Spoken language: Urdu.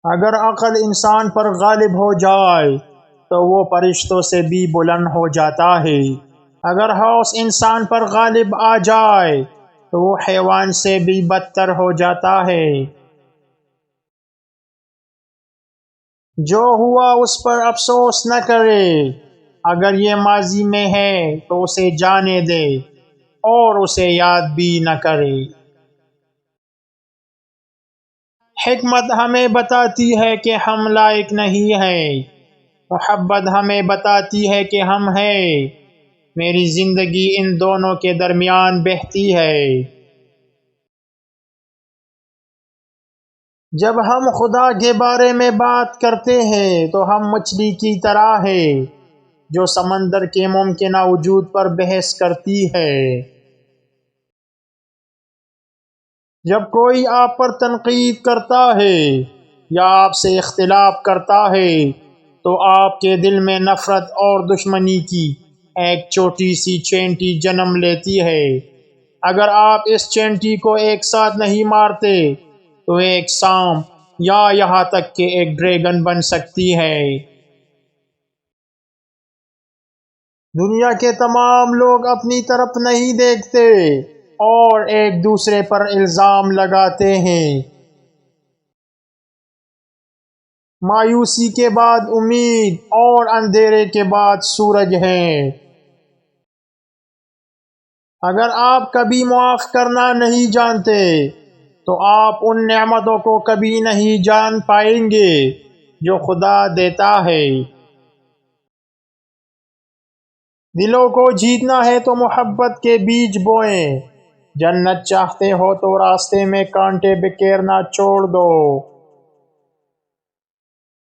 اگر عقل انسان پر غالب ہو جائے تو وہ فرشتوں سے بھی بلند ہو جاتا ہے۔ اگر ہوش انسان پر غالب آ جائے تو وہ حیوان سے بھی بدتر ہو جاتا ہے۔ جو ہوا اس پر افسوس نہ کرے، اگر یہ ماضی میں ہے تو اسے جانے دے اور اسے یاد بھی نہ کرے۔ حکمت ہمیں بتاتی ہے کہ ہم لائق نہیں ہیں، محبت ہمیں بتاتی ہے کہ ہم ہیں۔ میری زندگی ان دونوں کے درمیان بہتی ہے۔ جب ہم خدا کے بارے میں بات کرتے ہیں تو ہم مچھلی کی طرح ہیں جو سمندر کے ممکنہ وجود پر بحث کرتی ہے۔ جب کوئی آپ پر تنقید کرتا ہے یا آپ سے اختلاف کرتا ہے تو آپ کے دل میں نفرت اور دشمنی کی ایک چھوٹی سی چینٹی جنم لیتی ہے۔ اگر آپ اس چینٹی کو ایک ساتھ نہیں مارتے تو ایک سانپ یا یہاں تک کہ ایک ڈریگن بن سکتی ہے۔ دنیا کے تمام لوگ اپنی طرف نہیں دیکھتے اور ایک دوسرے پر الزام لگاتے ہیں۔ مایوسی کے بعد امید اور اندھیرے کے بعد سورج ہے۔ اگر آپ کبھی معاف کرنا نہیں جانتے تو آپ ان نعمتوں کو کبھی نہیں جان پائیں گے جو خدا دیتا ہے۔ دلوں کو جیتنا ہے تو محبت کے بیج بوئیں۔ جنت چاہتے ہو تو راستے میں کانٹے بکھیرنا چھوڑ دو۔